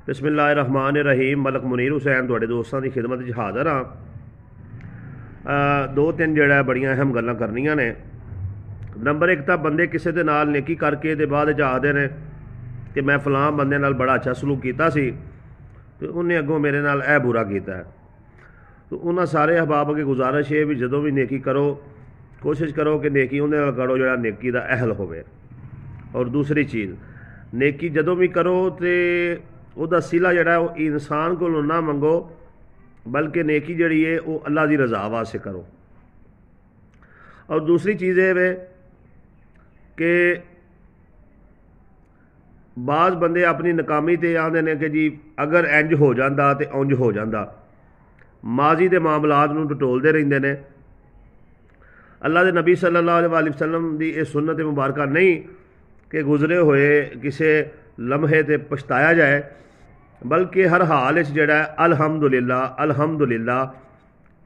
बिस्मिल्लाहिर्रहमानिर्रहीम। मलक मुनीर हुसैन तुहाडे दोस्तां की खिदमत च हाज़र हाँ। दो तीन जिहड़ा बड़ियां अहम गल्लां करनियां ने। नंबर एक तो बंदे किसी दे नाल नेकी करके ते बाद च आखदे ने कि मैं फलां बंदे नाल बड़ा अच्छा सलूक कीता सी ते उन्हें अगों मेरे नाल ए बुरा कीता है। तो उन्हां सारे अहबाब अगे गुजारिश है भी जदों भी नेकी करो कोशिश करो कि नेकी उहदे नाल करो जिहड़ा नेकी दा अहल होवे। और दूसरी चीज़, नेकी जदों भी करो तो ਉਹਦਾ सिला ਜਿਹੜਾ ਉਹ इंसान को ना मंगो, बल्कि नेकी जड़ी है वो अल्लाह की रज़ा वास्ते करो। और दूसरी चीज़ ये वे कि बाज़ बंदे अपनी नाकामी ते आंदे ने कि जी अगर इंज हो जाता तो उंज हो जाता, माजी के मामलात नूं टटोलते रहंदे ने। अल्लाह के नबी सल्लल्लाहु अलैहि वसल्लम की यह सुन्नत मुबारक नहीं कि गुजरे हुए किसी लम्हे ते पछताया जाए, बल्कि हर हाल जड़ा अल्हम्दुलिल्लाह अल्हम्दुलिल्लाह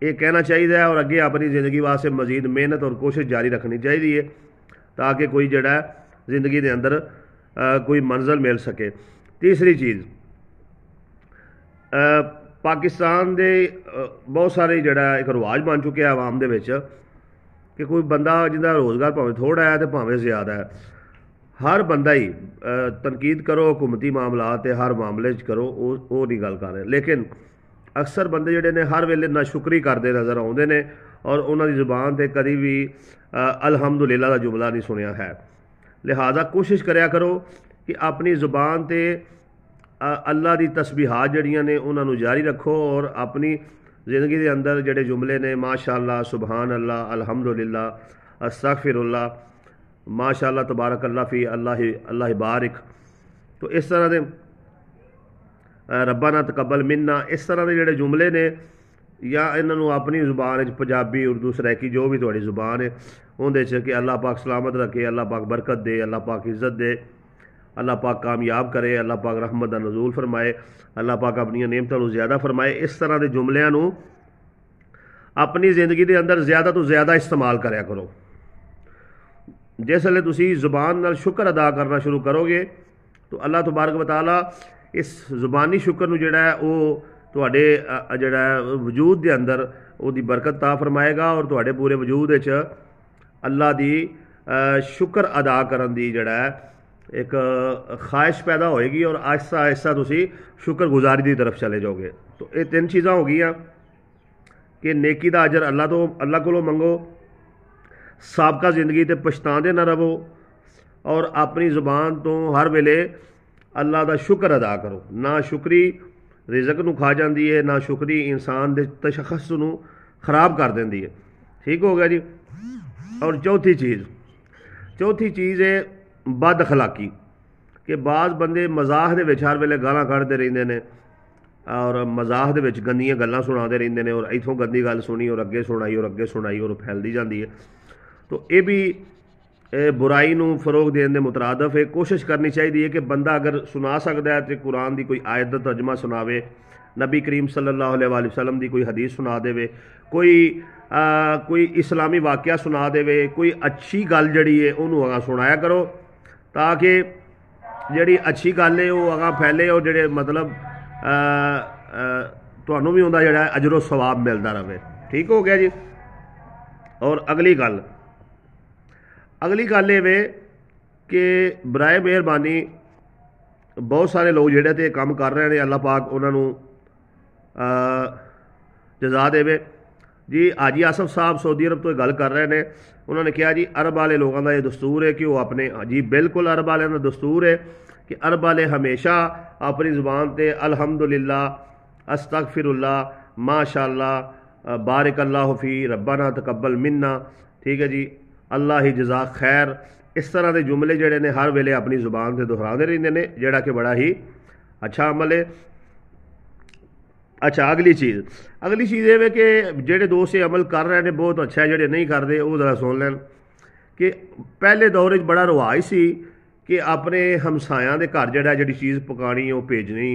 ये कहना चाहिए और अगे अपनी ज़िंदगी वास्ते मजीद मेहनत और कोशिश जारी रखनी चाहिए ताकि कोई जड़ा जिंदगी के अंदर कोई मंजिल मिल सके। तीसरी चीज़, पाकिस्तान के बहुत सारे जड़ा एक रिवाज बन चुके आवाम दे विच कि कोई बंदा जिंदा रोज़गार भावें थोड़ा है तो भावें ज़्यादा है, हर बंदा ही तनकीद करो हुकूमती मामलात हर मामले करो वो नहीं गल कर रहे। लेकिन अक्सर बंदे जिहड़े ने हर वेले नाशुक्री करते नज़र आउंदे ने और उन्होंने ज़ुबान ते कभी भी अल्हम्दुलिल्लाह का जुमला नहीं सुनिया है। लिहाजा कोशिश करया करो कि अपनी ज़ुबान ते अल्लाह की तस्बीहात जड़ियां ने उन्होंने जारी रखो और अपनी ज़िंदगी के अंदर जिहड़े जुमले ने माशाअल्लाह, सुबहान अल्लाह, अल्हम्दुलिल्लाह, अस्तगफिरुल्लाह, माशाअल्लाह, तबारक अल्लाह फ़ी अल्लाह बारिक, तो इस तरह के रब्बाना तकब्बल मिन्ना, इस तरह के जोड़े जुमले ने या इन्हों अपनी जुबान पंजाबी उर्दू सरैकी जो भी थोड़ी जुबान है उनके कि अल्लाह पाक सलामत रखे, अल्लाह पाक बरकत दे, अल्लाह पाक इज़्ज़त दे, अल्लाह पाक कामयाब करे, अल्लाह पाक रहमत का नज़ूल फरमाए, अल्लाह पाक अपनी नेमतों ज़्यादा फरमाए। इस तरह के जुमलियां अपनी ज़िंदगी के अंदर ज़्यादा तो ज़्यादा इस्तेमाल करया करो। जिसले तुसी ज़ुबान नाल शुक्र अदा करना शुरू करोगे तो अल्लाह तबारक व तआला इस ज़ुबानी शुक्र नूं जिहड़ा है वो तुहाडे जिहड़ा वजूद के अंदर उसकी बरकत ता फरमाएगा और तुहाडे पूरे वजूद विच अल्लाह दी शुक्र अदा करन दी जिहड़ा है एक ख्वाहिश पैदा होएगी और आहिस्ता आहिस्ता तुसी शुक्रगुजारी की तरफ चले जाओगे। तो ये तीन चीज़ां हो गईयां कि नेकी दा अजर अल्लाह कोलों मंगो, साबका जिंदगी ते पछताते ना रवो और अपनी ज़ुबान तो हर वेले अल्लाह का शुक्र अदा करो। ना शुक्री रिज़क नूं खा जाती है, ना शुक्री इंसान के तशख़्ख़ुस नूं खराब कर देंदी है। ठीक हो गया जी। और चौथी चीज़ है बद अखलाकी कि बाज़ बंदे मजाक दे विच हर वेले गालां कढ़दे रहिंदे ने और मजाक दे विच गंदियां गल्लां सुणाते रहिंदे ने और इत्थों गंदी गल सुनी और अगे सुनाई और अगे सुनाई और फैलदी जाती है। तो ये भी बुराई नूं फरोग देने के मुतरादफ है। कोशिश करनी चाहिए कि बंदा अगर सुना सकता है तो कुरान की कोई आयत का तर्जमा सुनावे, नबी करीम सल्लल्लाहु अलैहि वसल्लम की कोई हदीस सुना देवे, कोई इस्लामी वाक़या सुना देवे, कोई अच्छी गल जड़ी है उन्होंने अगा सुनाया करो ताकि जड़ी अच्छी गल है वो अगा फैले और जेडे मतलब तुहानूं भी उहदा जेहड़ा अजरो सवाब मिलता रहे। ठीक हो गया जी। और अगली गल ये वे कि बराए मेहरबानी बहुत सारे लोग जिहड़े ते काम कर रहे हैं, अल्लाह पाक उन्होंने जजा देवे जी। हाजी आसफ साहब सऊदी अरब तो गल कर रहे हैं, उन्होंने कहा जी अरब वाले लोगों का यह दस्तूर है कि वो अपने जी बिल्कुल अरब वाले का दस्तूर है कि अरब वाले हमेशा अपनी ज़ुबान ते अल्हम्दुलिल्लाह, अस्तगफिरुल्लाह, माशाअल्लाह, बारिक अल्लाह फ़ी, रब्बाना तकब्बल मिन्ना, ठीक है जी, अल्लाह ही जज़ाक खैर, इस तरह के जुमले जोड़े ने हर वेले अपनी ज़ुबान से दोहराते रहते हैं, जोड़ा कि बड़ा ही अच्छा अमल है। अच्छा अगली चीज़ ये है कि जोड़े दोस्त अमल कर रहे हैं बहुत अच्छा है, जोड़े नहीं करते वो ज़रा सुन लैन कि पहले दौर बड़ा रिवाज सी कि अपने हमसायां के घर जोड़ा जी चीज़ पकानी वो भेजनी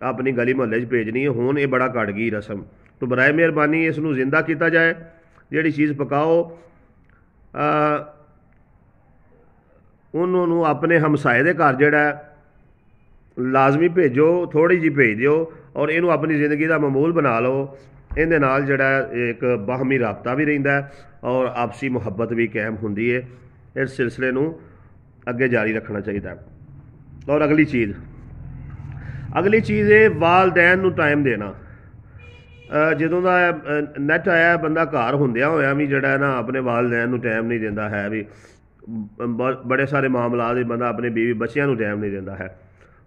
अपनी गली महल्ले भेजनी, हुण ये बड़ा घट गई रस्म। तो बराए मेहरबानी इसनूं जिंदा किया जाए, जी चीज़ पकाओ उन्होंने अपने हमसाए के घर जोड़ा ਲਾਜ਼ਮੀ ਭੇਜੋ, ਥੋੜ੍ਹੀ ਜਿਹੀ ਭੇਜ ਦਿਓ ਔਰ ਇਹਨੂੰ ਆਪਣੀ ਜ਼ਿੰਦਗੀ ਦਾ ਮਾਮੂਲ ਬਣਾ ਲਓ। ਇਹਦੇ ਨਾਲ ਜਿਹੜਾ ਇੱਕ ਬਾਹਮੀ ਰਾਬਤਾ ਵੀ ਰਹਿੰਦਾ ਔਰ ਆਪਸੀ ਮੁਹੱਬਤ ਵੀ ਕਾਇਮ ਹੁੰਦੀ ਹੈ। ਇਸ ਸਿਲਸਿਲੇ ਨੂੰ ਅੱਗੇ ਜਾਰੀ ਰੱਖਣਾ ਚਾਹੀਦਾ। ਔਰ ਅਗਲੀ ਚੀਜ਼ ਇਹ ਵਾਲਦੈਨ ਨੂੰ ਟਾਈਮ ਦੇਣਾ। ਜਦੋਂ ਦਾ ਨੈੱਟ ਆਇਆ, ਬੰਦਾ ਘਰ ਹੁੰਦਿਆਂ ਹੋਇਆ ਵੀ ਜਿਹੜਾ ਨਾ ਆਪਣੇ ਵਾਲਦੈਨ ਨੂੰ ਟਾਈਮ ਨਹੀਂ ਦਿੰਦਾ ਹੈ। ਵੀ ਬੜੇ ਸਾਰੇ ਮਾਮਲਾਤ ਵਿੱਚ ਬੰਦਾ ਆਪਣੇ ਬੀਵੀ ਬੱਚਿਆਂ ਨੂੰ ਟਾਈਮ ਨਹੀਂ ਦਿੰਦਾ ਹੈ।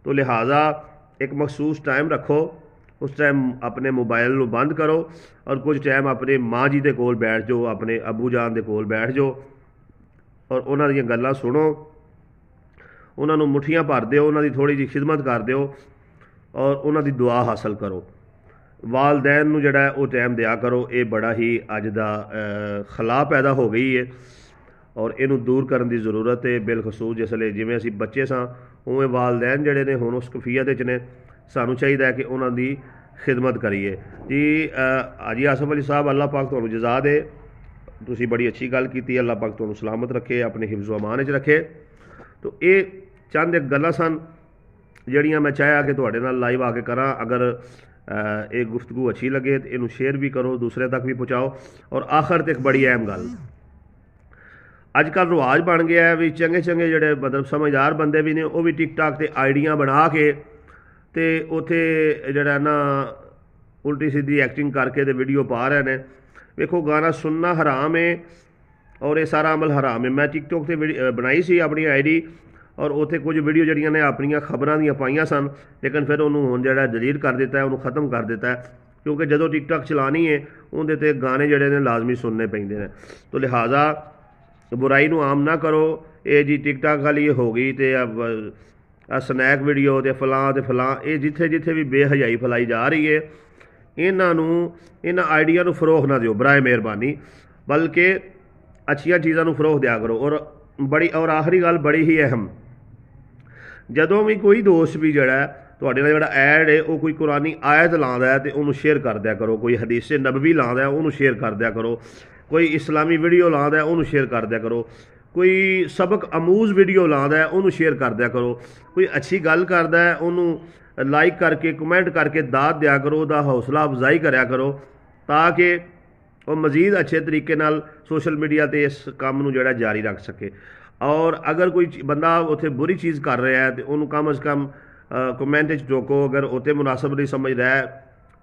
ਤੋ ਲਿਹਾਜ਼ਾ ਇੱਕ ਮਖਸੂਸ ਟਾਈਮ ਰੱਖੋ, ਉਸ ਟਾਈਮ ਆਪਣੇ ਮੋਬਾਈਲ ਨੂੰ ਬੰਦ ਕਰੋ ਔਰ ਕੁਝ ਟਾਈਮ ਆਪਣੇ ਮਾਂ ਜੀ ਦੇ ਕੋਲ ਬੈਠ ਜਾਓ, ਆਪਣੇ ਅੱਬੂ ਜਾਨ ਦੇ ਕੋਲ ਬੈਠ ਜਾਓ ਔਰ ਉਹਨਾਂ ਦੀਆਂ ਗੱਲਾਂ ਸੁਣੋ, ਉਹਨਾਂ ਨੂੰ ਮੁੱਠੀਆਂ ਭਰ ਦਿਓ, ਉਹਨਾਂ ਦੀ ਥੋੜ੍ਹੀ ਜਿਹੀ ਖਿਦਮਤ ਕਰ ਦਿਓ ਔਰ ਉਹਨਾਂ ਦੀ ਦੁਆ ਹਾਸਲ ਕਰੋ। ਵਾਲਦੈਨ ਨੂੰ ਜਿਹੜਾ ਉਹ ਟਾਈਮ ਦਿਆ ਕਰੋ। ਇਹ ਬੜਾ ਹੀ ਅੱਜ ਦਾ ਖਲਾ ਪੈਦਾ ਹੋ ਗਈ ਹੈ ਔਰ ਇਹਨੂੰ ਦੂਰ ਕਰਨ ਦੀ ਜ਼ਰੂਰਤ ਹੈ। ਬਿਲਖਸੂਸ ਜਿਸਲੇ ਜਿਵੇਂ ਅਸੀਂ ਬੱਚੇ ਸਾਂ, ਉਵੇਂ ਵਾਲਦੈਨ ਜਿਹੜੇ ਨੇ ਹੁਣ ਉਸ ਕਫੀਅਤ ਵਿੱਚ ਨੇ। ਸਾਨੂੰ ਚਾਹੀਦਾ ਹੈ ਕਿ ਉਹਨਾਂ ਦੀ ਖਿਦਮਤ ਕਰੀਏ। ਜੀ ਹਾਜੀ ਆਸਫ ਅਲੀ ਸਾਹਿਬ, ਅੱਲਾਹ ਪਾਕ ਤੁਹਾਨੂੰ ਜਜ਼ਾ ਦੇ। ਤੁਸੀਂ ਬੜੀ ਅੱਛੀ ਗੱਲ ਕੀਤੀ। ਅੱਲਾਹ ਪਾਕ ਤੁਹਾਨੂੰ ਸਲਾਮਤ ਰੱਖੇ, ਆਪਣੇ ਹਿਫਜ਼ ਅਮਾਨ ਵਿੱਚ ਰੱਖੇ। ਤੋ ਇਹ ਚੰਦ ਇੱਕ ਗੱਲਾਂ ਸਨ ਜਿਹੜੀਆਂ ਮੈਂ ਚਾਹਿਆ ਕਿ ਤੁਹਾਡੇ ਨਾਲ ਲਾਈਵ ਆ ਕੇ ਕਰਾਂ। ਅਗਰ ਇਹ ਗੁਫ਼ਤਗੂ ਅੱਛੀ ਲੱਗੇ ਤਾਂ ਇਹਨੂੰ ਸ਼ੇਅਰ ਵੀ ਕਰੋ, ਦੂਸਰੇ ਤੱਕ ਵੀ ਪਹੁੰਚਾਓ। ਔਰ ਆਖਰ ਤੇ ਇੱਕ ਬੜੀ ਅਹਿਮ ਗੱਲ, ਅੱਜ ਕੱਲ੍ਹ ਰਿਵਾਜ ਬਣ ਗਿਆ ਹੈ ਵੀ ਚੰਗੇ ਜਿਹੜੇ ਮਤਲਬ ਸਮਝਦਾਰ ਬੰਦੇ ਵੀ ਨੇ, ਉਹ ਵੀ ਟਿਕਟਾਕ 'ਤੇ ਆਈਡੀਆਂ ਬਣਾ ਕੇ ਅਤੇ ਉੱਥੇ ਜਿਹੜਾ ਨਾ ਉਲਟੀ ਸਿੱਧੀ ਐਕਟਿੰਗ ਕਰਕੇ ਤੇ ਵੀਡੀਓ ਪਾ ਰਹੇ ਨੇ। ਵੇਖੋ, ਗਾਣਾ ਸੁਣਨਾ ਹਰਾਮ ਹੈ ਔਰ ਇਹ ਸਾਰਾ ਅਮਲ ਹਰਾਮ ਹੈ। ਮੈਂ ਟਿਕਟੋਕ 'ਤੇ ਬਣਾਈ ਸੀ ਆਪਣੀ ਆਈਡੀ ਔਰ ਉੱਥੇ ਕੁਝ ਵੀਡੀਓ ਜਿਹੜੀਆਂ ਨੇ ਆਪਣੀਆਂ ਖਬਰਾਂ ਦੀਆਂ ਪਾਈਆਂ ਸਨ, ਲੇਕਿਨ ਫਿਰ ਉਹਨੂੰ ਹੁਣ ਜਿਹੜਾ ਡਿਲੀਟ ਕਰ ਦਿੱਤਾ ਹੈ, ਉਹਨੂੰ ਖ਼ਤਮ ਕਰ ਦਿੱਤਾ ਹੈ। ਕਿਉਂਕਿ ਜਦੋਂ ਟਿਕਟੋਕ ਚਲਾਉਣੀ ਹੈ ਉਹਦੇ 'ਤੇ ਗਾਣੇ ਜਿਹੜੇ ਨੇ ਲਾਜ਼ਮੀ ਸੁਣਨੇ ਪੈਂਦੇ ਨੇ। ਤੋ ਲਿਹਾਜ਼ਾ ਬੁਰਾਈ ਨੂੰ ਆਮ ਨਾ ਕਰੋ। ਇਹ ਜੀ ਟਿਕਟੋਕ ਵਾਲੀ ਹੋ ਗਈ ਅਤੇ ਸਨੈਕ ਵੀਡੀਓ ਅਤੇ ਫਲਾਂ, ਇਹ ਜਿੱਥੇ ਵੀ ਬੇਹਜਾਈ ਫੈਲਾਈ ਜਾ ਰਹੀ ਹੈ, ਇਹਨਾਂ ਆਈਡੀਆ ਨੂੰ ਫਰੋਗ ਨਾ ਦਿਓ ਬਰਾਏ ਮਿਹਰਬਾਨੀ, ਬਲਕਿ ਅੱਛੀਆਂ ਚੀਜ਼ਾਂ ਨੂੰ ਫਰੋਗ ਦਿਆ ਕਰੋ। ਔਰ ਆਖਰੀ ਗੱਲ ਬੜੀ ਹੀ ਅਹਿਮ, ਜਦੋਂ ਵੀ ਕੋਈ ਦੋਸਤ ਵੀ ਜਿਹੜਾ ਤੁਹਾਡੇ ਨਾਲ ਜਿਹੜਾ ਐਡ ਹੈ ਉਹ ਕੋਈ ਕੁਰਾਨੀ ਆਇਤ ਲਾਉਂਦਾ ਹੈ ਤੇ ਉਹਨੂੰ ਸ਼ੇਅਰ ਕਰ ਦਿਆ ਕਰੋ। ਕੋਈ ਹਦੀਸੇ ਨਬਵੀ ਲਾਉਂਦਾ ਉਹਨੂੰ ਸ਼ੇਅਰ ਕਰ ਦਿਆ ਕਰੋ। ਕੋਈ ਇਸਲਾਮੀ ਵੀਡੀਓ ਲਾਉਂਦਾ ਉਹਨੂੰ ਸ਼ੇਅਰ ਕਰ ਦਿਆ ਕਰੋ। ਕੋਈ ਸਬਕ ਅਮੂਜ਼ ਵੀਡੀਓ ਲਾਉਂਦਾ ਉਹਨੂੰ ਸ਼ੇਅਰ ਕਰ ਦਿਆ ਕਰੋ। ਕੋਈ ਅੱਛੀ ਗੱਲ ਕਰਦਾ ਉਹਨੂੰ ਲਾਈਕ ਕਰਕੇ ਕਮੈਂਟ ਕਰਕੇ ਦਾਤ ਦਿਆ ਕਰੋ, ਉਹਦਾ ਹੌਸਲਾ ਅਫਜ਼ਾਈ ਕਰਿਆ ਕਰੋ ਤਾਂ ਕਿ ਉਹ ਮਜ਼ੀਦ ਅੱਛੇ ਤਰੀਕੇ ਨਾਲ ਸੋਸ਼ਲ ਮੀਡੀਆ 'ਤੇ ਇਸ ਕੰਮ ਨੂੰ ਜਿਹੜਾ ਜਾਰੀ ਰੱਖ ਸਕੇ। ਔਰ ਅਗਰ ਕੋਈ ਬੰਦਾ ਉੱਥੇ ਬੁਰੀ ਚੀਜ਼ ਕਰ ਰਿਹਾ ਹੈ ਤਾਂ ਉਹਨੂੰ ਕਮ ਅਜ਼ ਕਮ ਕਮੈਂਟ 'ਚ ਟੋਕੋ। ਅਗਰ ਉੱਥੇ ਮੁਨਾਸਬ ਨਹੀਂ ਸਮਝ ਰਿਹਾ,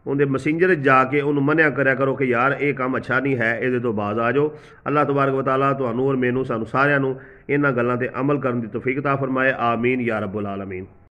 ਉਹਦੇ ਮੈਸੇਂਜਰ 'ਚ ਜਾ ਕੇ ਉਹਨੂੰ ਮੰਨਿਆ ਕਰਿਆ ਕਰੋ ਕਿ ਯਾਰ ਇਹ ਕੰਮ ਅੱਛਾ ਨਹੀਂ ਹੈ, ਇਹਦੇ ਤੋਂ ਬਾਜ਼ ਆ ਜਾਓ। ਅੱਲਾਹ ਤਬਾਰਕ व तआला ਤੁਹਾਨੂੰ ਔਰ ਮੈਨੂੰ, ਸਾਨੂੰ ਸਾਰਿਆਂ ਨੂੰ ਇਹਨਾਂ ਗੱਲਾਂ 'ਤੇ ਅਮਲ ਕਰਨ ਦੀ ਤੌਫੀਕ ਅਤਾ ਫਰਮਾਏ। ਆਮੀਨ ਯਾ ਰੱਬੁਲ ਆਲਮੀਨ।